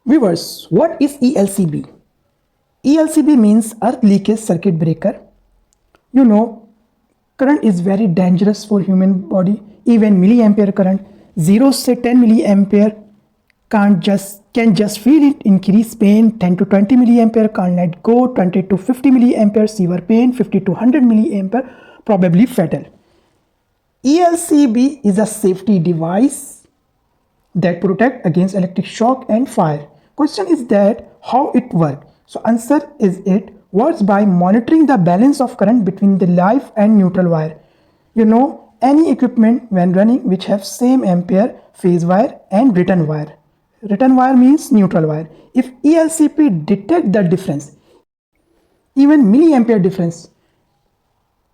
Viewers, what is ELCB? ELCB means Earth Leakage Circuit Breaker. You know, current is very dangerous for human body. Even milliampere current, 0 to 10 milliampere can just feel it increase pain. 10 to 20 milliampere can't let go. 20 to 50 milliampere severe pain. 50 to 100 milliampere probably fatal. ELCB is a safety device that protect against electric shock and fire. Question is that how it works. So answer is it works by monitoring the balance of current between the live and neutral wire. You know, any equipment when running which have same ampere, phase wire and return wire. Return wire means neutral wire. If ELCP detect the difference, even milliampere difference,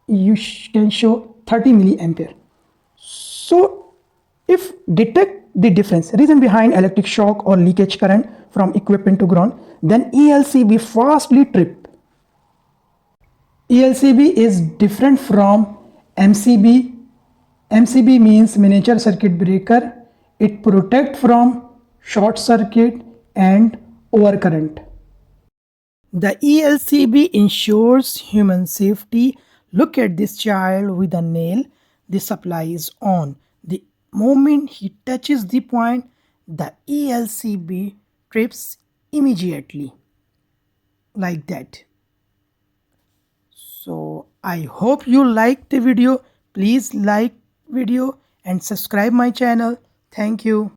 you can show 30 milliampere. So if detect the difference, reason behind electric shock or leakage current from equipment to ground, then ELCB fastly trip. ELCB is different from MCB. MCB means miniature circuit breaker. It protect from short circuit and overcurrent. The ELCB ensures human safety. Look at this child with a nail. The supply is on. The moment he touches the point, the ELCB trips immediately. Like that. So I hope you liked the video. Please like video and subscribe my channel. Thank you.